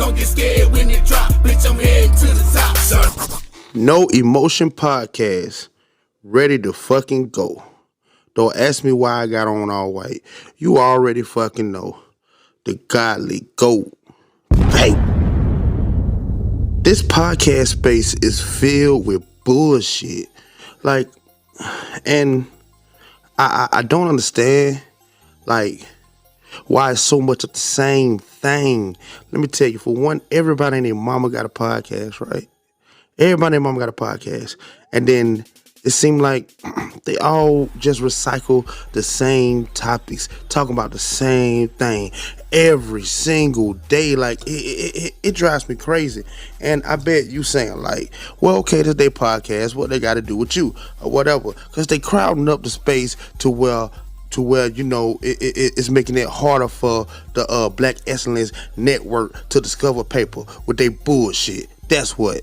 don't get scared when it drop. Bitch, I'm heading to the top, son. No Emotion Podcast. Ready to fucking go. Don't ask me why I got on all white. You already fucking know. The godly GOAT. Hey. This podcast space is filled with bullshit. Like, and I don't understand, like, why it's so much of the same thing. Let me tell you, for one, everybody and their mama got a podcast, right? Everybody and their mama got a podcast. And then it seemed like they all just recycle the same topics, talking about the same thing every single day. Like, it drives me crazy. And I bet you saying, like, well, okay, this their podcast, what they got to do with you or whatever. Because they crowding up the space to where you know it's making it harder for the Black Excellence Network to discover paper with their bullshit. That's what.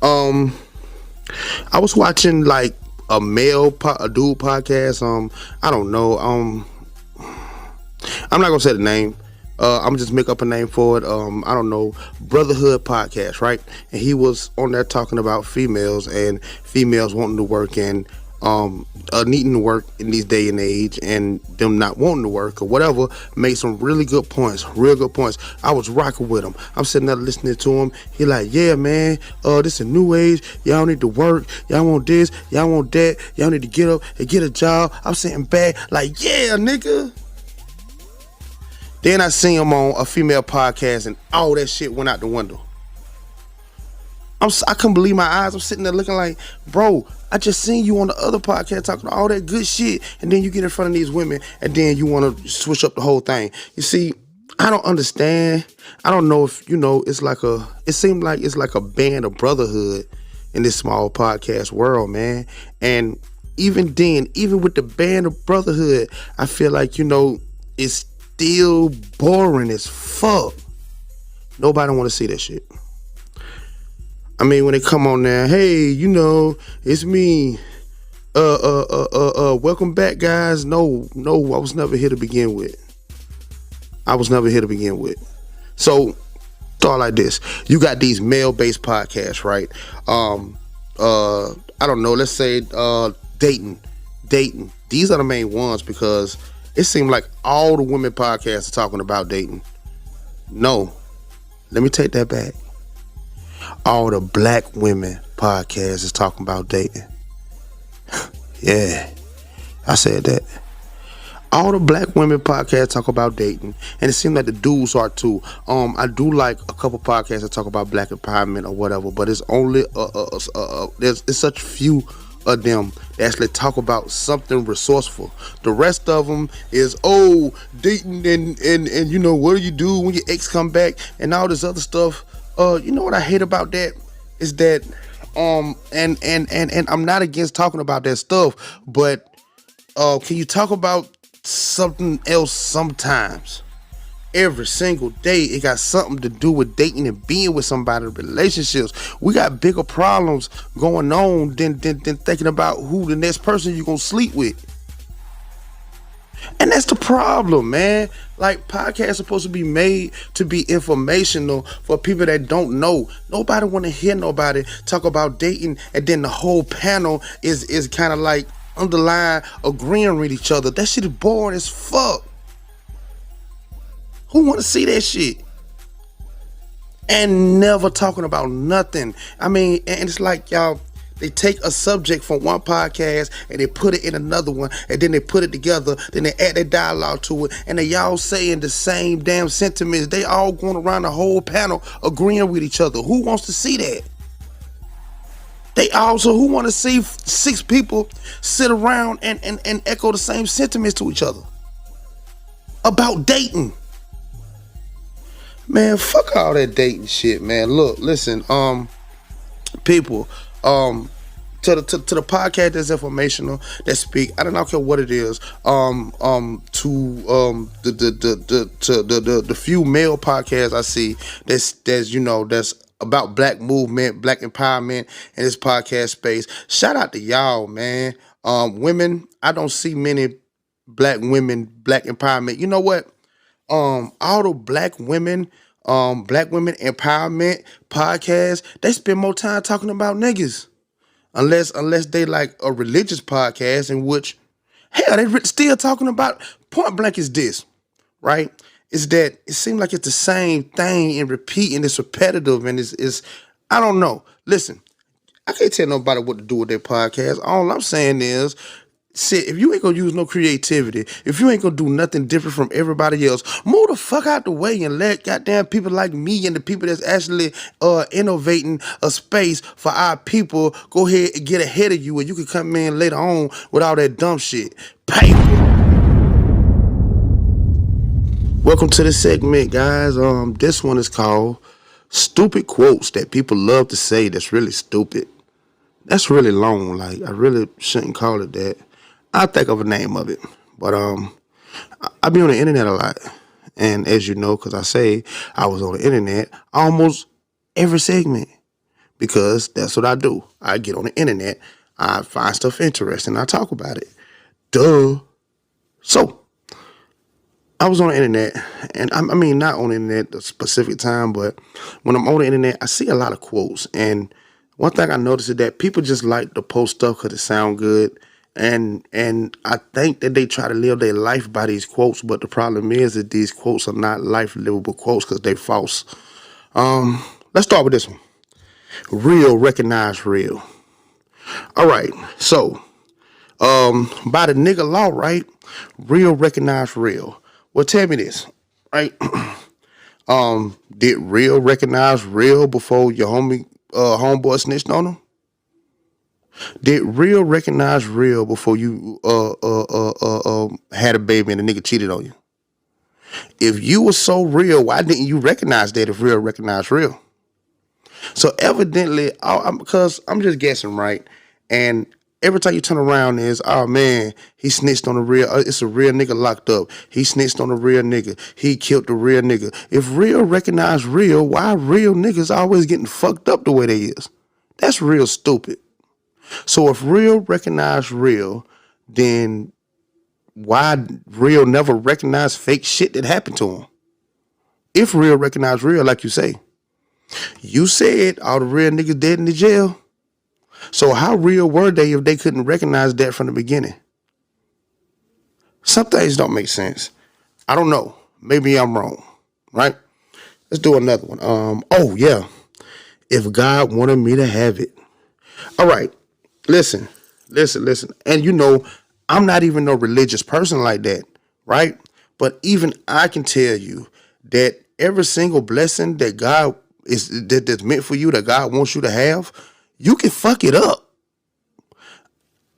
I was watching like a dude podcast. I don't know. I'm not gonna say the name. I'm gonna just make up a name for it. I don't know, Brotherhood Podcast, right? And he was on there talking about females and females wanting to work and needing to work in these day and age, and them not wanting to work or whatever. Made some really good points, real good points. I was rocking with him. I'm sitting there listening to him. He like, yeah, man, this is new age. Y'all need to work. Y'all want this. Y'all want that. Y'all need to get up and get a job. I'm sitting back like, yeah, nigga. Then I seen him on a female podcast, and all that shit went out the window. I couldn't believe my eyes. I'm sitting there looking like, bro, I just seen you on the other podcast talking all that good shit, and then you get in front of these women, and then you want to switch up the whole thing. You see, I don't understand. I don't know if, you know, it seemed like it's like a band of brotherhood in this small podcast world, man. And even then, even with the band of brotherhood, I feel like, you know, it's still boring as fuck. Nobody want to see that shit. I mean, when they come on there, hey, you know, it's me. Welcome back, guys. No, I was never here to begin with. So, thought like this. You got these male-based podcasts, right? I don't know, let's say dating. These are the main ones because it seemed like all the women podcasts are talking about dating. No, let me take that back. All the Black women podcasts is talking about dating. Yeah, I said that. All the Black women podcasts talk about dating, and it seems like the dudes are too. I do like a couple podcasts that talk about Black empowerment or whatever, but it's only there's such few of them that actually talk about something resourceful. The rest of them is dating and you know, what do you do when your ex come back and all this other stuff. You know what I hate about that is that and I'm not against talking about that stuff, but can you talk about something else sometimes? Every single day it got something to do with dating and being with somebody in relationships. We got bigger problems going on than thinking about who the next person you're gonna sleep with. And that's the problem, man. Like, podcasts are supposed to be made to be informational for people that don't know. Nobody want to hear nobody talk about dating, and then the whole panel is kind of like underlying agreeing with each other. That shit is boring as fuck. Who want to see that shit? And never talking about nothing. I mean, and it's like y'all, they take a subject from one podcast and they put it in another one, and then they put it together, then they add their dialogue to it, and they y'all saying the same damn sentiments. They all going around the whole panel agreeing with each other. Who wants to see that? Who want to see 6 people sit around and echo the same sentiments to each other about dating? Man, fuck all that dating shit, man. Look, listen, people, to the podcast that's informational, that speak. I don't care what it is. The few male podcasts I see that's about Black movement, Black empowerment in this podcast space. Shout out to y'all, man. Women, I don't see many Black women, Black empowerment. You know what? All the black women empowerment podcasts, they spend more time talking about niggas. Unless they like a religious podcast in which, hell, they still talking about, point blank is this, right? Is that it seems like it's the same thing and repeating, it's repetitive and it's I don't know. Listen, I can't tell nobody what to do with their podcast. All I'm saying is, shit, if you ain't gonna use no creativity, if you ain't gonna do nothing different from everybody else, move the fuck out the way and let goddamn people like me and the people that's actually innovating a space for our people go ahead and get ahead of you, and you can come in later on with all that dumb shit. PAYPA. Welcome to the segment, guys. This one is called Stupid Quotes That People Love to Say That's Really Stupid. That's really long. Like, I really shouldn't call it that. I'll think of a name of it. But I be on the internet a lot. And as you know, because I say I was on the internet almost every segment. Because that's what I do. I get on the internet, I find stuff interesting, I talk about it. Duh. So, I was on the internet, and I mean, not on the internet at a specific time, but when I'm on the internet, I see a lot of quotes. And one thing I noticed is that people just like to post stuff because it sound good. And I think that they try to live their life by these quotes, but the problem is that these quotes are not life livable quotes because they're false. Let's start with this one. Real recognize real. All right, so by the nigga law, right? Real recognize real. Well, tell me this, right? Did real recognize real before your homeboy snitched on him? Did real recognize real before you had a baby and the nigga cheated on you? If you were so real, why didn't you recognize that if real recognized real? So evidently, because I'm just guessing, right? And every time you turn around is, oh man, he snitched on a real, it's a real nigga locked up. He snitched on a real nigga. He killed the real nigga. If real recognize real, why real niggas always getting fucked up the way they is? That's real stupid. So if real recognize real, then why real never recognize fake shit that happened to him? If real recognize real, like you said all the real niggas dead in the jail. So how real were they if they couldn't recognize that from the beginning? Some things don't make sense. I don't know. Maybe I'm wrong, right? Let's do another one. Oh yeah. If God wanted me to have it. All right. Listen. And you know, I'm not even no religious person like that, right? But even I can tell you that every single blessing that God that's meant for you, that God wants you to have, you can fuck it up.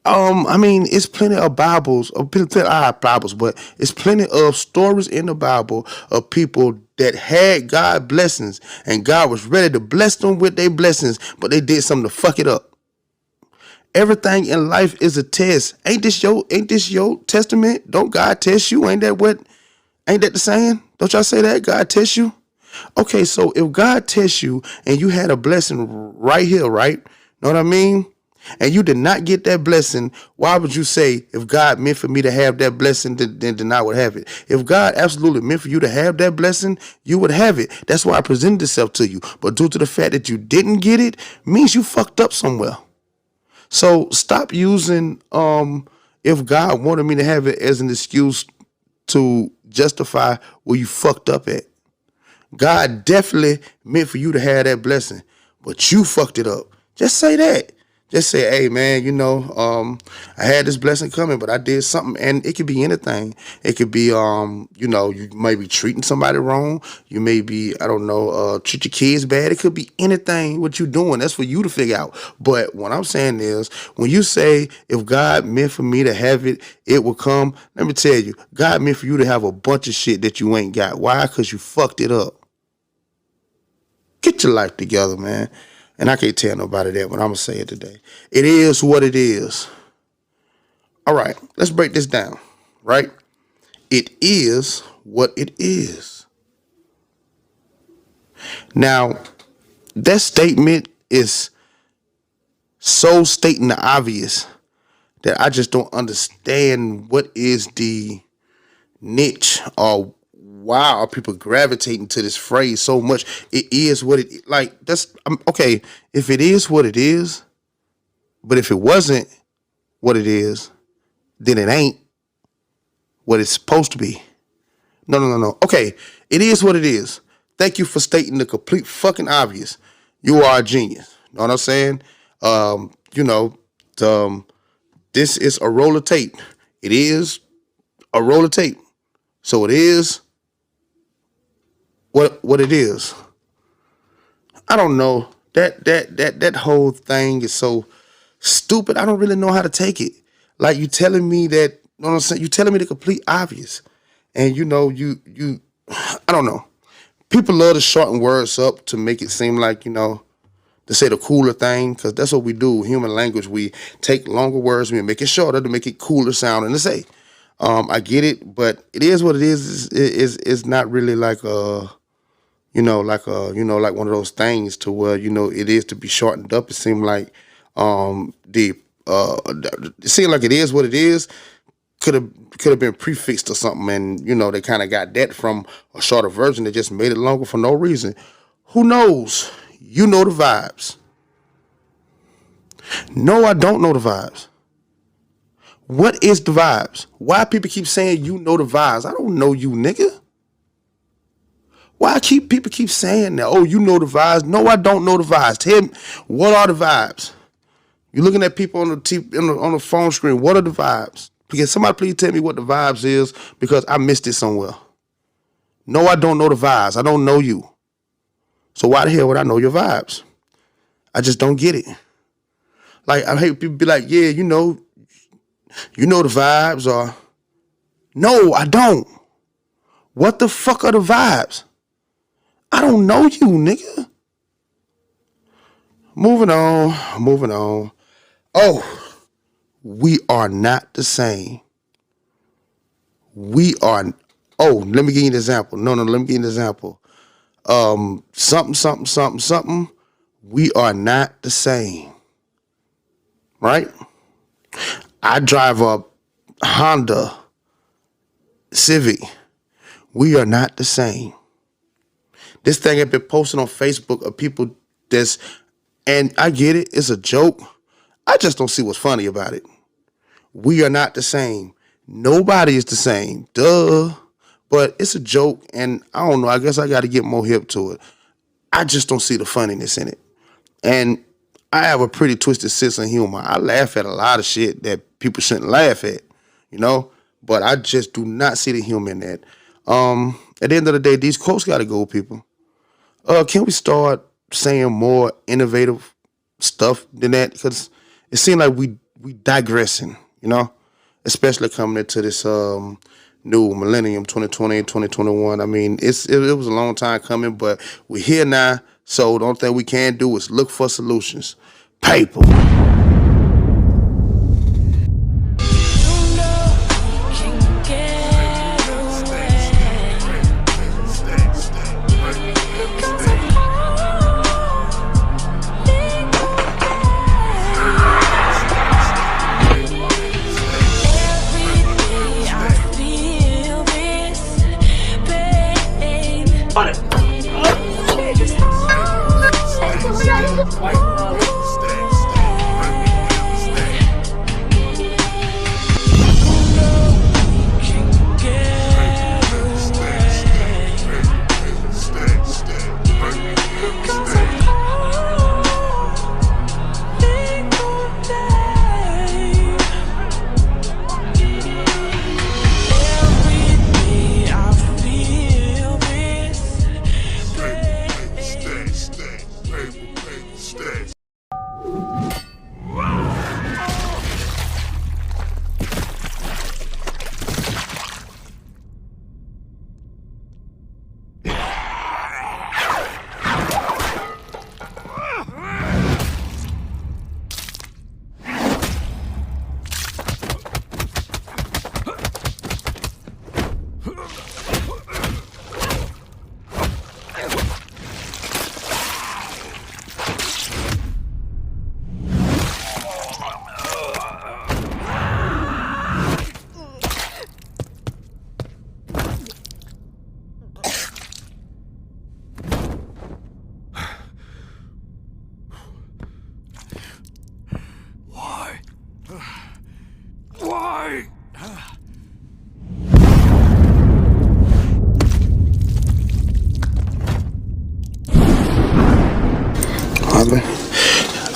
I mean, it's plenty of Bibles, but it's plenty of stories in the Bible of people that had God blessings and God was ready to bless them with their blessings, but they did something to fuck it up. Everything in life is a test. Ain't this your testament? Don't God test you? Ain't that the saying? Don't y'all say that? God test you? Okay, so if God tests you and you had a blessing right here, right? Know what I mean? And you did not get that blessing, why would you say, if God meant for me to have that blessing, then I would have it? If God absolutely meant for you to have that blessing, you would have it. That's why I presented itself to you. But due to the fact that you didn't get it, means you fucked up somewhere. So stop using if God wanted me to have it as an excuse to justify where you fucked up at. God definitely meant for you to have that blessing, but you fucked it up. Just say that. Just say, hey man, I had this blessing coming, but I did something, and it could be anything. It could be, you may be treating somebody wrong. You may be, I don't know, treat your kids bad. It could be anything what you're doing. That's for you to figure out. But what I'm saying is, when you say, if God meant for me to have it, it will come. Let me tell you, God meant for you to have a bunch of shit that you ain't got. Why? Because you fucked it up. Get your life together, man. And I can't tell nobody that, but I'm going to say it today. It is what it is. All right, let's break this down, right? It is what it is. Now, that statement is so stating the obvious that I just don't understand what is the niche or why are people gravitating to this phrase so much? It is what it like. That's okay. If it is what it is, but if it wasn't what it is, then it ain't what it's supposed to be. No. Okay, it is what it is. Thank you for stating the complete fucking obvious. You are a genius. Know what I'm saying? This is a roll of tape. It is a roll of tape. So it is what it is. I don't know. That whole thing is so stupid. I don't really know how to take it. Like, you telling me that, you know what I'm saying? You telling me the complete obvious. And you I don't know. People love to shorten words up to make it seem like, to say the cooler thing, because that's what we do. Human language, we take longer words, we make it shorter to make it cooler sounding to say. I get it, but it is what it is. It's not really like like one of those things to where, it is to be shortened up. It seemed like it seemed like it is what it is. Could have been prefixed or something, and they kind of got that from a shorter version. They just made it longer for no reason. Who knows? You know the vibes. No, I don't know the vibes. What is the vibes? Why people keep saying you know the vibes? I don't know you, nigga. Why people keep saying that? Oh, you know the vibes. No, I don't know the vibes. Tell me, what are the vibes? You're looking at people on the TV, on the phone screen. What are the vibes? Can somebody please tell me what the vibes is, because I missed it somewhere. No, I don't know the vibes. I don't know you. So why the hell would I know your vibes? I just don't get it. Like, I hate people be like, yeah, you know the vibes, or no, I don't. What the fuck are the vibes? I don't know you, nigga. Moving on. Oh, we are not the same. Let me give you an example. No, let me give you an example. Something. We are not the same. Right? I drive a Honda Civic. We are not the same. This thing had been posted on Facebook of people and I get it, it's a joke. I just don't see what's funny about it. We are not the same. Nobody is the same. Duh. But it's a joke, and I don't know, I guess I got to get more hip to it. I just don't see the funniness in it. And I have a pretty twisted sense of humor. I laugh at a lot of shit that people shouldn't laugh at, but I just do not see the humor in that. At the end of the day, these quotes got to go, people. Can we start saying more innovative stuff than that? Because it seems like we digressing, especially coming into this new millennium, 2020, 2021. I mean, it was a long time coming, but we're here now. So the only thing we can do is look for solutions. PAYPA.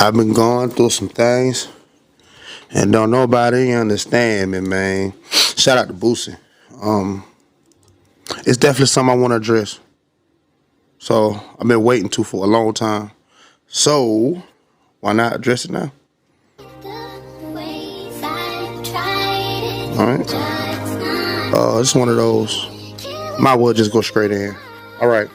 I've been going through some things and don't nobody understand me, man. Shout out to Boosie. It's definitely something I want to address. So I've been waiting to for a long time. So why not address it now? Alright. It's one of those. Might well just go straight in. Alright.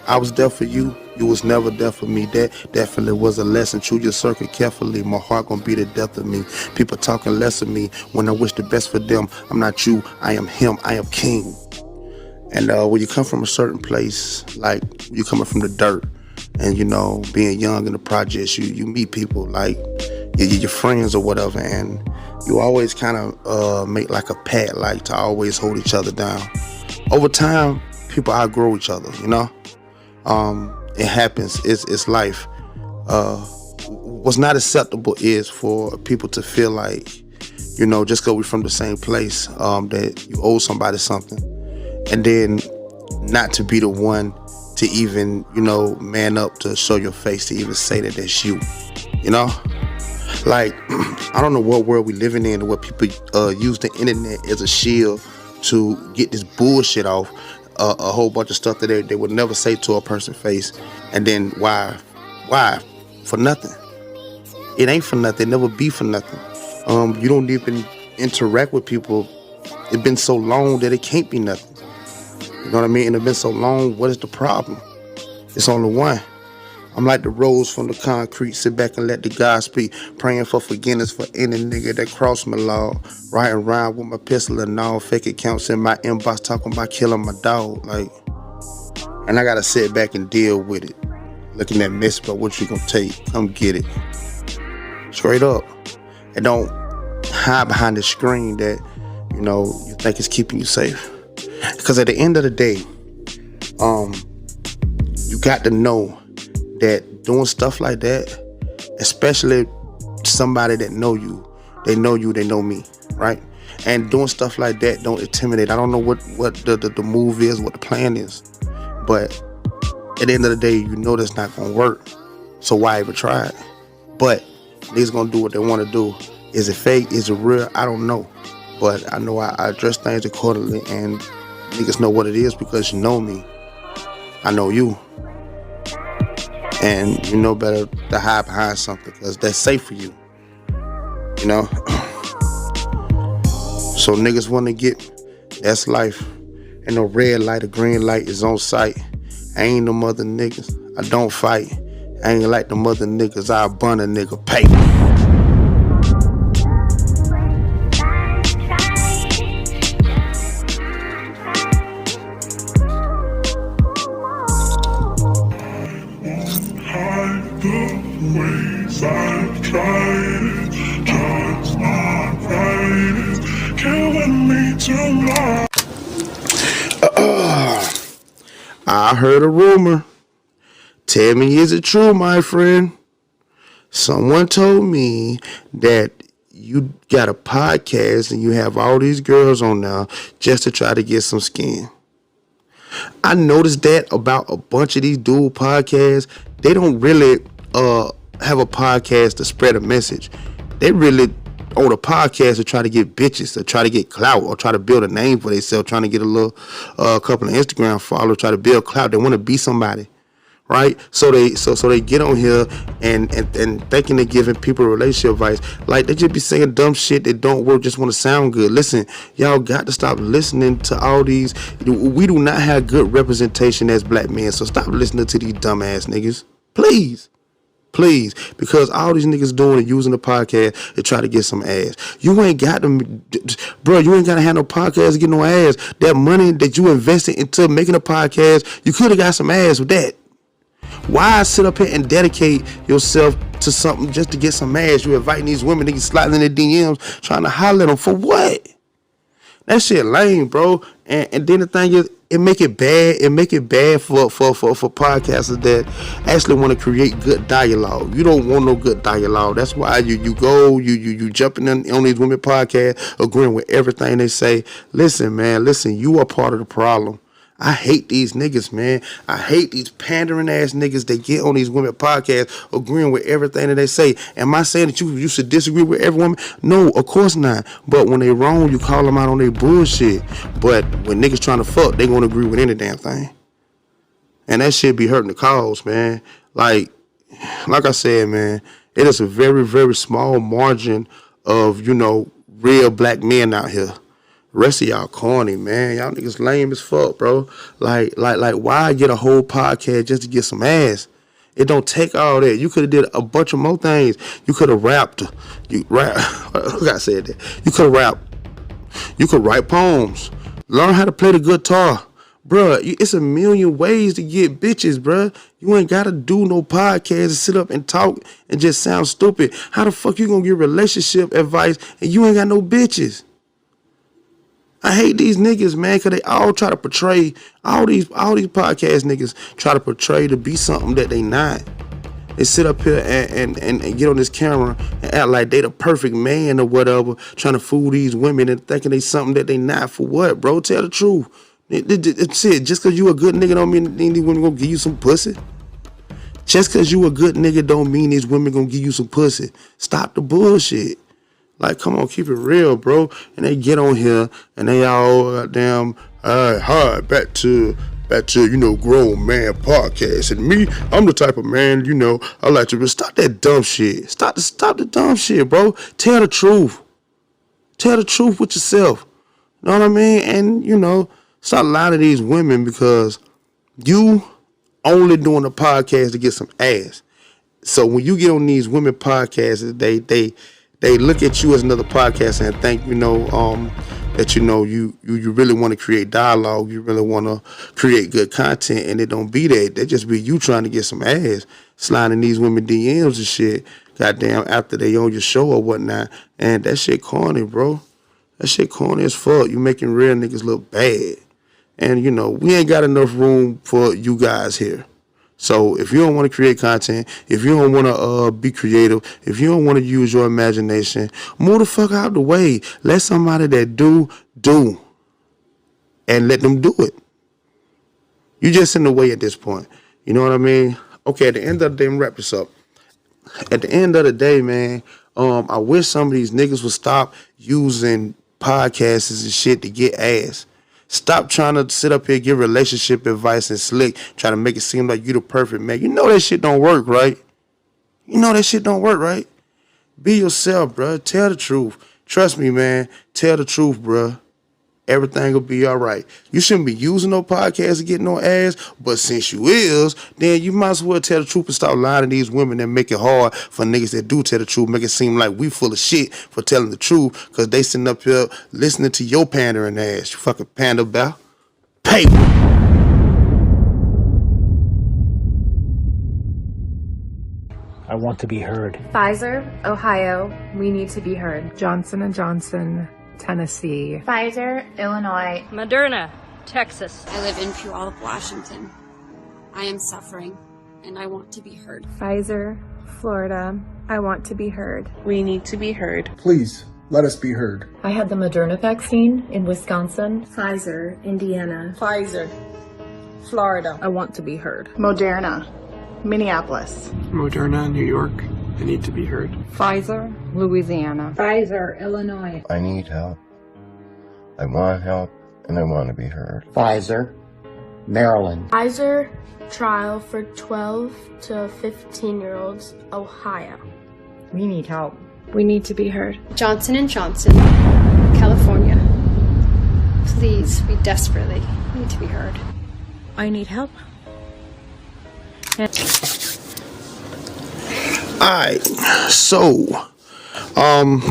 I was there for you. You was never there for me. That definitely was a lesson. Choose your circle carefully. My heart gonna be the death of me. People talking less of me when I wish the best for them. I'm not you. I am him. I am king. And when you come from a certain place, like you coming from the dirt, and you know, being young in the projects, you meet people like your friends or whatever, and you always kind of make like a pact, like to always hold each other down. Over time, people outgrow each other, you know. It happens. It's life. What's not acceptable is for people to feel like, you know, just because we're from the same place, that you owe somebody something, and then not to be the one to even, you know, man up to show your face, to even say that that's you, you know. Like, I don't know what world we living in where people use the internet as a shield to get this bullshit off. A whole bunch of stuff that they would never say to a person's face, and then why for nothing? It ain't for nothing. It never be for nothing. You don't even interact with people. It's been so long that it can't be nothing. You know what I mean? And it's been so long. What is the problem? It's only one. I'm like the rose from the concrete. Sit back and let the God speak. Praying for forgiveness for any nigga that crossed my law. Riding around with my pistol and all. Fake accounts in my inbox talking about killing my dog. Like, and I gotta sit back and deal with it. Looking at mess about what you gonna take. Come get it. Straight up. And don't hide behind the screen that, you know, you think is keeping you safe. Because at the end of the day, you got to know that doing stuff like that, especially somebody that know you, they know me, right? And doing stuff like that don't intimidate. I don't know what the move is, what the plan is, but at the end of the day, you know that's not gonna work. So why even try it? But niggas gonna do what they want to do. Is it fake? Is it real? I don't know, but I know I address things accordingly, and niggas know what it is because you know me. I know you. And you know better to hide behind something because that's safe for you. You know? So niggas want to get, that's life. And no red light or green light is on sight. I ain't no mother niggas. I don't fight. I ain't like the mother niggas. I bun a nigga pay. Ways I've tried it, just not right. It's killing me tonight. I heard a rumor. Tell me, is it true, my friend? Someone told me that you got a podcast and you have all these girls on now just to try to get some skin. I noticed that about a bunch of these dual podcasts. They don't really have a podcast to spread a message. They really on a podcast to try to get bitches, to try to get clout, or try to build a name for themselves, trying to get a little couple of Instagram followers, try to build clout. They want to be somebody, right? So they get on here and thinking they're giving people relationship advice. Like, they just be saying dumb shit that don't work, just want to sound good. Listen, y'all got to stop listening to all these. We do not have good representation as black men, so stop listening to these dumbass niggas. Please, because all these niggas doing and using the podcast to try to get some ass. You ain't got them, bro. You ain't got to have no podcast to get no ass. That money that you invested into making a podcast, you could have got some ass with that. Why sit up here and dedicate yourself to something just to get some ass? You inviting these women, niggas sliding in their DMs, trying to holler at them for what? That shit lame, bro. And then the thing is, it make it bad. It make it bad for podcasters that actually want to create good dialogue. You don't want no good dialogue. That's why you jumping on these women podcasts, agreeing with everything they say. Listen, man. Listen, you are part of the problem. I hate these niggas, man. I hate these pandering ass niggas that get on these women podcasts agreeing with everything that they say. Am I saying that you should disagree with every woman? No, of course not. But when they wrong, you call them out on their bullshit. But when niggas trying to fuck, they gonna agree with any damn thing. And that shit be hurting the cause, man. Like I said, man, it is a very, very small margin of, real black men out here. Rest of y'all corny, man. Y'all niggas lame as fuck, bro. Like, why get a whole podcast just to get some ass? It don't take all that. You could have did a bunch of more things. You could have rapped. I said that. You could have rapped. You could write poems. Learn how to play the guitar. Bruh, it's a million ways to get bitches, bruh. You ain't gotta do no podcast and sit up and talk and just sound stupid. How the fuck you gonna get relationship advice and you ain't got no bitches? I hate these niggas, man, because they all try to portray, all these podcast niggas try to portray to be something that they not. They sit up here and get on this camera and act like they the perfect man or whatever, trying to fool these women and thinking they something that they not. For what, bro? Tell the truth. Shit, just because you a good nigga don't mean these women gonna give you some pussy. Just because you a good nigga don't mean these women gonna give you some pussy. Stop the bullshit. Like, come on, keep it real, bro. And they get on here and they all goddamn, hi, back to grown man podcast. And me, I'm the type of man, I like to stop that dumb shit. Stop the dumb shit, bro. Tell the truth. Tell the truth with yourself. You know what I mean? And, stop lying to these women because you only doing a podcast to get some ass. So when you get on these women podcasts, they look at you as another podcast and think, that you really want to create dialogue, you really want to create good content, and it don't be that. They just be you trying to get some ass, sliding these women DMs and shit, goddamn, after they on your show or whatnot. And that shit corny, bro. That shit corny as fuck. You making real niggas look bad. And, we ain't got enough room for you guys here. So if you don't want to create content, if you don't want to be creative, if you don't want to use your imagination, move the fuck out the way. Let somebody that do, and let them do it. You just in the way at this point. You know what I mean? Okay, at the end of the day, wrap this up. At the end of the day, man, I wish some of these niggas would stop using podcasts and shit to get ass. Stop trying to sit up here, give relationship advice and slick, try to make it seem like you the perfect man. You know that shit don't work, right? Be yourself, bruh. Tell the truth. Trust me, man. Tell the truth, bruh. Everything will be all right. You shouldn't be using no podcast to get no ass, but since you is, then you might as well tell the truth and stop lying to these women and make it hard for niggas that do tell the truth, make it seem like we full of shit for telling the truth, because they sitting up here listening to your pandering ass, you fucking panda bear. PAYPA. I want to be heard. Pfizer, Ohio, we need to be heard. Johnson & Johnson, Tennessee. Pfizer, Illinois. Moderna, Texas. I live in Puyallup, Washington. I am suffering, and I want to be heard. Pfizer, Florida, I want to be heard. We need to be heard. Please, let us be heard. I had the Moderna vaccine in Wisconsin. Pfizer, Indiana. Pfizer, Florida, I want to be heard. Moderna, Minneapolis. Moderna, New York, I need to be heard. Pfizer, Louisiana. Pfizer, Illinois. I need help. I want help, and I want to be heard. Pfizer, Maryland. Pfizer trial for 12 to 15-year-olds, Ohio. We need help. We need to be heard. Johnson & Johnson, California. Please, we desperately need to be heard. I need help. Alright, so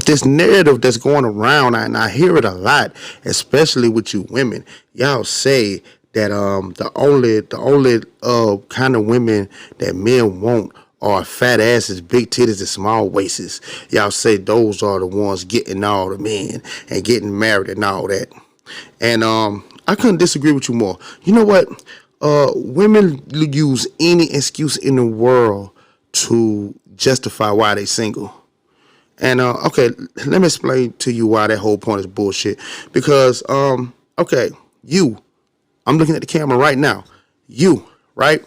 this narrative that's going around, and I hear it a lot, especially with you women. Y'all say that the only kind of women that men want are fat asses, big titties, and small waists. Y'all say those are the ones getting all the men and getting married and all that. And I couldn't disagree with you more. You know what? Women use any excuse in the world to justify why they single. And okay, let me explain to you why that whole point is bullshit. Because okay, you I'm looking at the camera right now. You, right?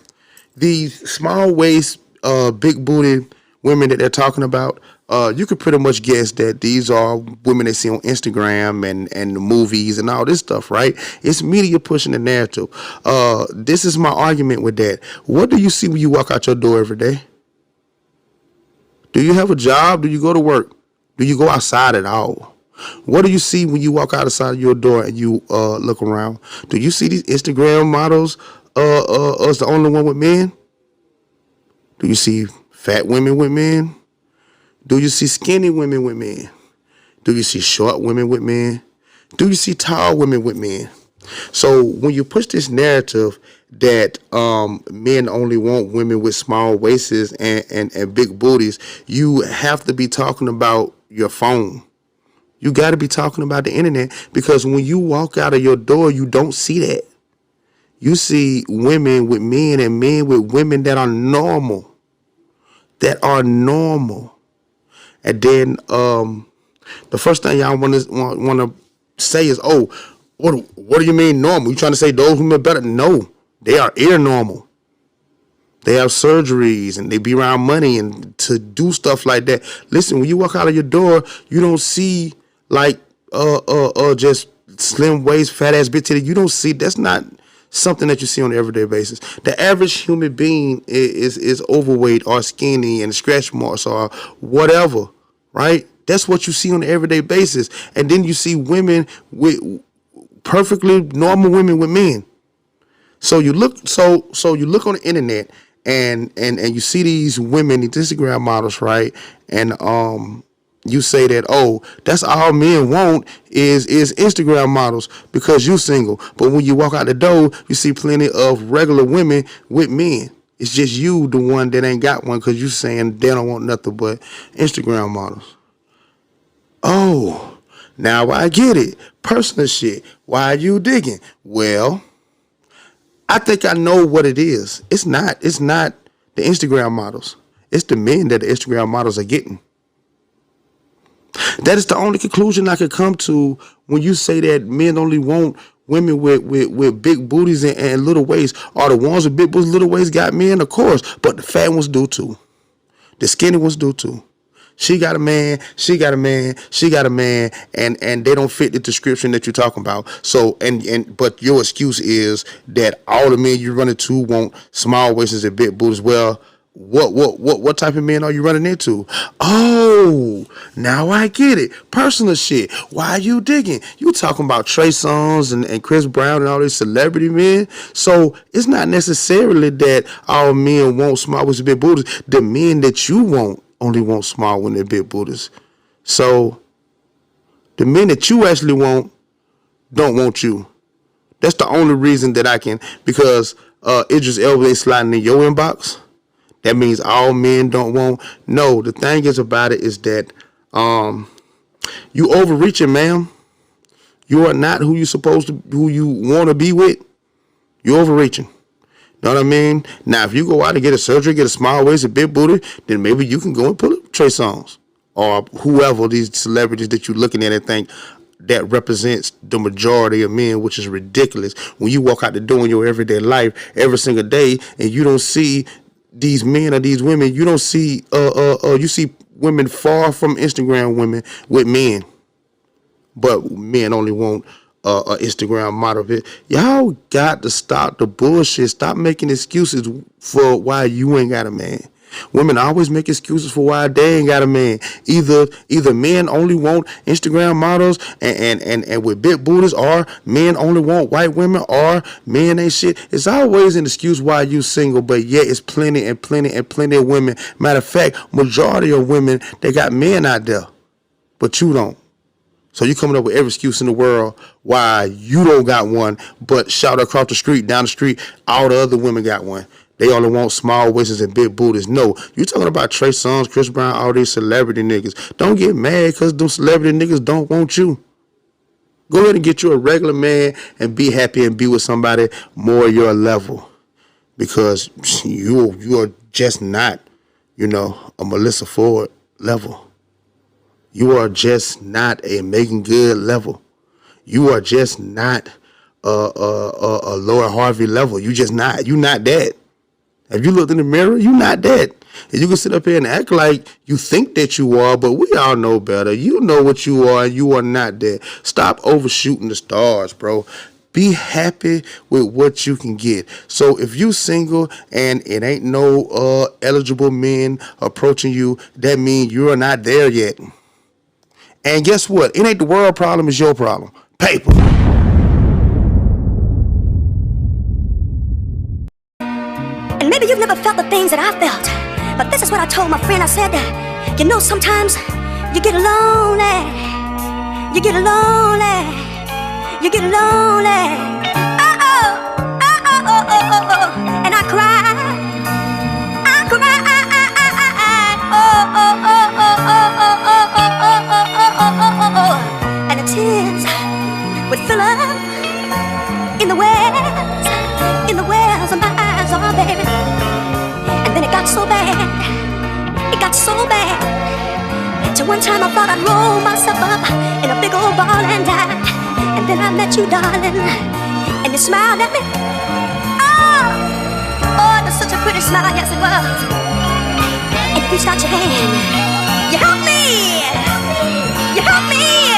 These small waist, big booty women that they're talking about, you could pretty much guess that these are women they see on Instagram and the movies and all this stuff, right? It's media pushing the narrative. This is my argument with that. What do you see when you walk out your door every day? Do you have a job? Do you go to work? Do you go outside at all? What do you see when you walk outside of your door and you look around? Do you see these Instagram models as the only one with men? Do you see fat women with men? Do you see skinny women with men? Do you see short women with men? Do you see tall women with men? So when you push this narrative that men only want women with small waists and big booties, you have to be talking about your phone. You got to be talking about the internet, because when you walk out of your door, you don't see that. You see women with men and men with women that are normal. And then the first thing y'all want to say is, oh, what do you mean normal? You trying to say those women are better? No, they are normal. They have surgeries and they be around money and to do stuff like that. Listen, when you walk out of your door, you don't see like just slim waist, fat ass bitch titty. You don't see, that's not something that you see on an everyday basis. The average human being is overweight or skinny and scratch marks or whatever, right? That's what you see on an everyday basis. And then you see women with perfectly normal women with men. So you look you look on the internet and you see these women, these Instagram models, right? And you say that, oh, that's all men want is Instagram models because you single. But when you walk out the door, you see plenty of regular women with men. It's just you, the one that ain't got one, because you saying they don't want nothing but Instagram models. Oh, now I get it. Personal shit. Why are you digging? Well, I think I know what it is. It's not the Instagram models. It's the men that the Instagram models are getting. That is the only conclusion I could come to when you say that men only want women with big booties and little waists. Are the ones with big booties, little waists got men? Of course. But the fat ones do too. The skinny ones do too. She got a man, she got a man, she got a man, and they don't fit the description that you're talking about. So but your excuse is that all the men you run into want small waists and big booties. Well, what type of men are you running into? Oh, now I get it. Personal shit. Why are you digging? You talking about Trey Songz and Chris Brown and all these celebrity men. So it's not necessarily that all men want small waists and big booties. The men that you want only want small women and big booties. So the men that you actually want don't want you. That's the only reason that I can, because Idris Elba ain't sliding in your inbox. That means all men don't want. No, the thing is about it is that you overreaching, ma'am. You are not who you want to be with. You're overreaching. Know what I mean? Now, if you go out and get a surgery, get a small waist, a big booty, then maybe you can go and pull up Trey Songz or whoever, these celebrities that you're looking at and think that represents the majority of men, which is ridiculous. When you walk out the door in your everyday life every single day and you don't see these men or these women, you don't see you see women far from Instagram women with men, but men only want Instagram model of it. Y'all got to stop the bullshit. Stop making excuses for why you ain't got a man. Women always make excuses for why they ain't got a man. Either men only want Instagram models and with big booties, or men only want white women, or men ain't shit. It's always an excuse why you single, but yet it's plenty of women. Matter of fact, majority of women, they got men out there, but you don't. So you coming up with every excuse in the world why you don't got one, but shout across the street, down the street, all the other women got one. They only want small waists and big booties. No, you talking about Trey Songz, Chris Brown, all these celebrity niggas. Don't get mad because those celebrity niggas don't want you. Go ahead and get you a regular man and be happy and be with somebody more your level, because you are just not, a Melissa Ford level. You are just not a Megan Good level. You are just not Lord Harvey level. You just not. You not that. If you looked in the mirror, you not that. And you can sit up here and act like you think that you are, but we all know better. You know what you are, and you are not that. Stop overshooting the stars, bro. Be happy with what you can get. So if you single and it ain't no eligible men approaching you, that means you're not there yet. And guess what? It ain't the world problem, it's your problem. PAYPA. And maybe you've never felt the things that I felt, but this is what I told my friend. I said that, you know, sometimes you get lonely. You get lonely. You get lonely. And I cry. I cry. And the tears would fill up in the wells of my eyes, oh baby. And then it got so bad. It got so bad. Till one time I thought I'd roll myself up in a big old ball and die. And then I met you, darling, and you smiled at me. Oh, it was such a pretty smile, yes it was. And you reached out your hand. You helped me. You helped me.